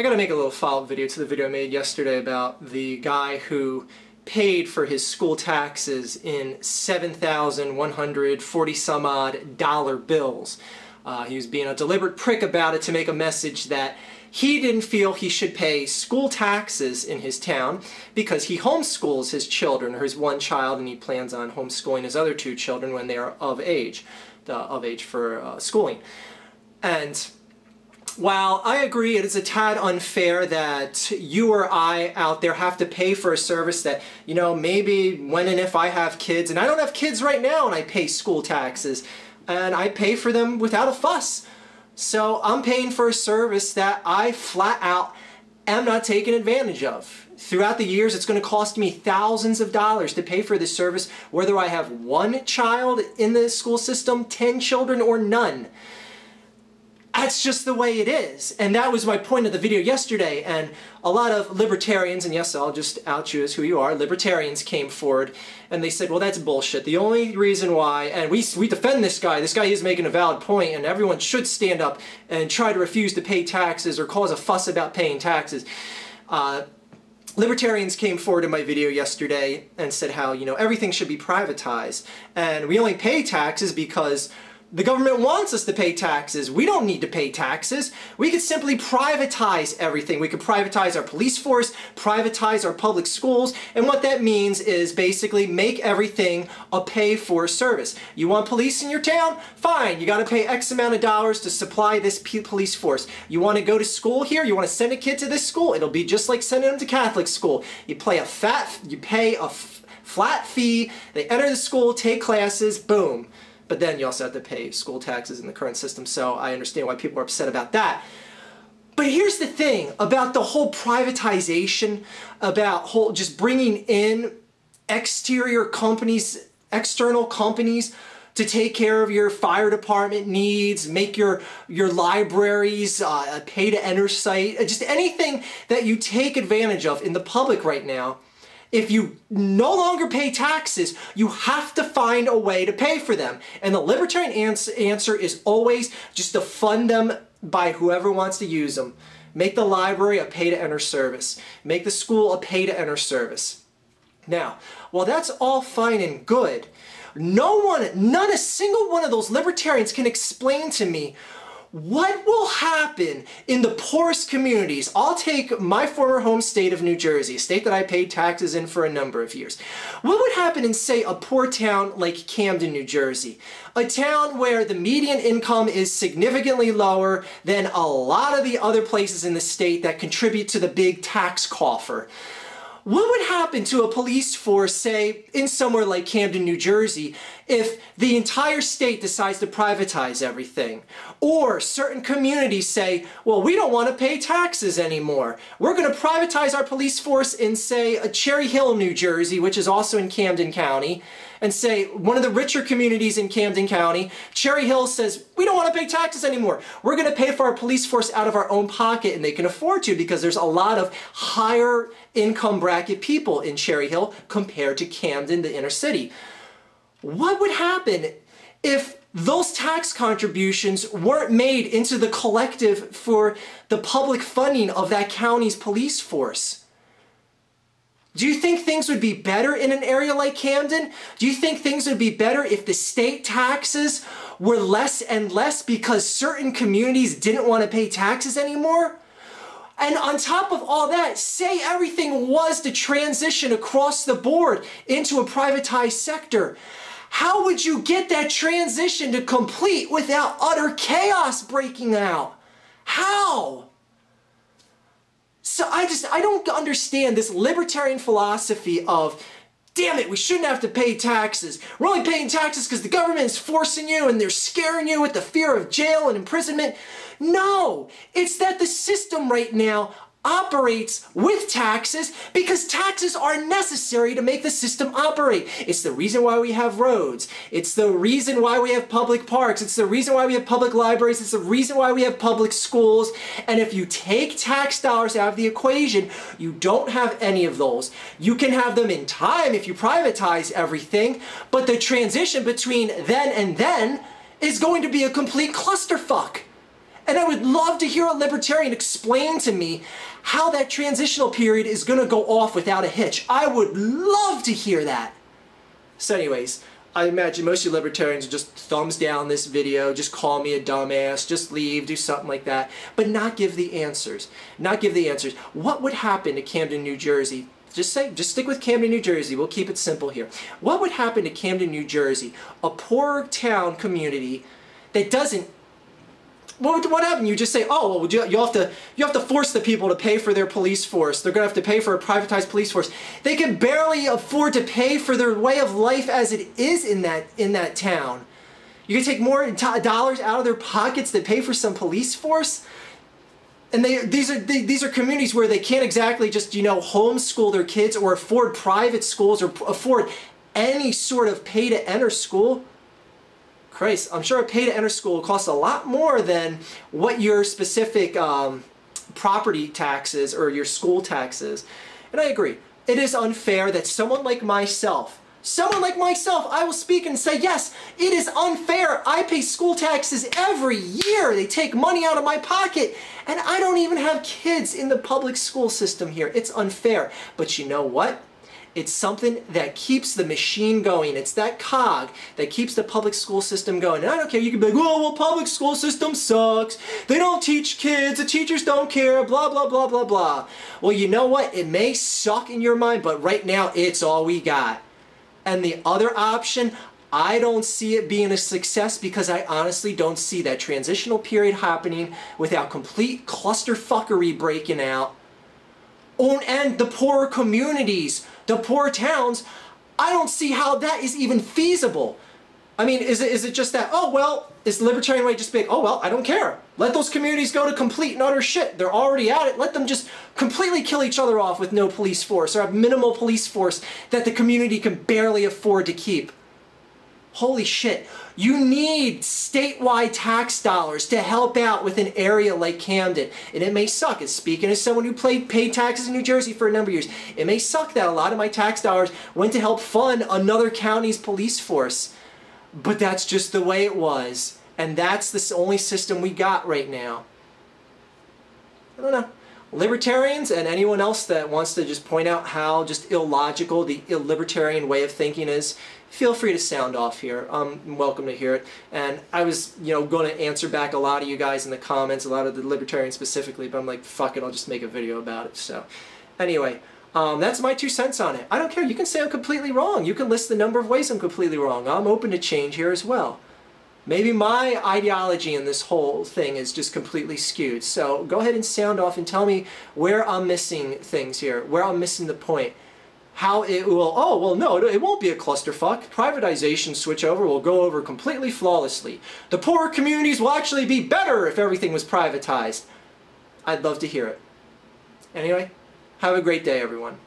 I gotta make a little follow-up video to the video I made yesterday about the guy who paid for his school taxes in 7,140 some odd dollar bills. He was being a deliberate prick about it to make a message that he didn't feel he should pay school taxes in his town because he homeschools his children, or his one child, and he plans on homeschooling his other two children when they are of age for schooling. And while I agree it is a tad unfair that you or I out there have to pay for a service that, you know, maybe when and if I have kids, and I don't have kids right now and I pay school taxes, and I pay for them without a fuss. So I'm paying for a service that I flat out am not taking advantage of. Throughout the years, it's going to cost me thousands of dollars to pay for this service, whether I have one child in the school system, 10 children, or none. That's just the way it is. And that was my point of the video yesterday. And a lot of libertarians, and yes, I'll just out you as who you are, libertarians came forward and they said, well, that's bullshit. The only reason why, and we defend this guy is making a valid point, and everyone should stand up and try to refuse to pay taxes or cause a fuss about paying taxes. Libertarians came forward in my video yesterday and said how, you know, everything should be privatized. And we only pay taxes because the government wants us to pay taxes. We don't need to pay taxes. We could simply privatize everything. We could privatize our police force, privatize our public schools, and what that means is basically make everything a pay-for service. You want police in your town? Fine. You got to pay X amount of dollars to supply this police force. You want to go to school here? You want to send a kid to this school? It'll be just like sending them to Catholic school. You pay a flat fee, they enter the school, take classes, boom. But then you also have to pay school taxes in the current system, so I understand why people are upset about that. But here's the thing about the whole privatization, about just bringing in external companies to take care of your fire department needs, make your libraries a pay-to-enter site, just anything that you take advantage of in the public right now. If you no longer pay taxes, you have to find a way to pay for them. And the libertarian answer is always just to fund them by whoever wants to use them. Make the library a pay-to-enter service. Make the school a pay-to-enter service. Now, while that's all fine and good, not a single one of those libertarians can explain to me what will happen in the poorest communities. I'll take my former home state of New Jersey, a state that I paid taxes in for a number of years. What would happen in, say, a poor town like Camden, New Jersey? A town where the median income is significantly lower than a lot of the other places in the state that contribute to the big tax coffer. What would happen to a police force, say, in somewhere like Camden, New Jersey, if the entire state decides to privatize everything? Or certain communities say, well, we don't want to pay taxes anymore. We're going to privatize our police force in, say, Cherry Hill, New Jersey, which is also in Camden County, and say one of the richer communities in Camden County, Cherry Hill says, we don't want to pay taxes anymore. We're going to pay for our police force out of our own pocket, and they can afford to because there's a lot of higher income bracket people in Cherry Hill compared to Camden, the inner city. What would happen if those tax contributions weren't made into the collective for the public funding of that county's police force? Do you think things would be better in an area like Camden? Do you think things would be better if the state taxes were less and less because certain communities didn't want to pay taxes anymore? And on top of all that, say everything was to transition across the board into a privatized sector. How would you get that transition to complete without utter chaos breaking out? How? So I don't understand this libertarian philosophy of, damn it, we shouldn't have to pay taxes. We're only paying taxes because the government is forcing you and they're scaring you with the fear of jail and imprisonment. No, it's that the system right now operates with taxes because taxes are necessary to make the system operate. It's the reason why we have roads. It's the reason why we have public parks. It's the reason why we have public libraries. It's the reason why we have public schools. And if you take tax dollars out of the equation, you don't have any of those. You can have them in time if you privatize everything, but the transition between then and then is going to be a complete clusterfuck. And I would love to hear a libertarian explain to me how that transitional period is going to go off without a hitch. I would love to hear that. So anyways, I imagine most of you libertarians just thumbs down this video, just call me a dumbass, just leave, do something like that, but not give the answers. Not give the answers. What would happen to Camden, New Jersey? Just stick with Camden, New Jersey. We'll keep it simple here. What would happen to Camden, New Jersey, a poor town community that doesn't? What happened? You just say, oh, well, you have to force the people to pay for their police force. They're going to have to pay for a privatized police force. They can barely afford to pay for their way of life as it is in that town. You can take more dollars out of their pockets to pay for some police force. And these are communities where they can't exactly just, you know, homeschool their kids or afford private schools or afford any sort of pay-to-enter school. Christ, I'm sure a pay-to-enter school costs a lot more than what your specific property taxes or your school taxes. And I agree. It is unfair that someone like myself, I will speak and say, yes, it is unfair. I pay school taxes every year. They take money out of my pocket. And I don't even have kids in the public school system here. It's unfair. But you know what? It's something that keeps the machine going. It's that cog that keeps the public school system going. And I don't care, you can be like, oh, well, public school system sucks. They don't teach kids, the teachers don't care, blah, blah, blah, blah, blah. Well, you know what? It may suck in your mind, but right now, it's all we got. And the other option, I don't see it being a success because I honestly don't see that transitional period happening without complete clusterfuckery breaking out. Oh, and the poorer communities, the poor towns, I don't see how that is even feasible. I mean, is it just that, oh, well, is the libertarian way just big? Oh, well, I don't care. Let those communities go to complete and utter shit. They're already at it. Let them just completely kill each other off with no police force or have minimal police force that the community can barely afford to keep. Holy shit. You need statewide tax dollars to help out with an area like Camden. And it may suck, as speaking as someone who paid taxes in New Jersey for a number of years, it may suck that a lot of my tax dollars went to help fund another county's police force. But that's just the way it was. And that's the only system we got right now. I don't know. Libertarians and anyone else that wants to just point out how just illogical the libertarian way of thinking is, feel free to sound off here. I'm welcome to hear it. And I was, you know, going to answer back a lot of you guys in the comments, a lot of the libertarians specifically, but I'm like, fuck it, I'll just make a video about it. So anyway, that's my 2 cents on it. I don't care. You can say I'm completely wrong. You can list the number of ways I'm completely wrong. I'm open to change here as well. Maybe my ideology in this whole thing is just completely skewed. So go ahead and sound off and tell me where I'm missing things here, where I'm missing the point. How it will, oh, well, no, it won't be a clusterfuck. Privatization switchover will go over completely flawlessly. The poorer communities will actually be better if everything was privatized. I'd love to hear it. Anyway, have a great day, everyone.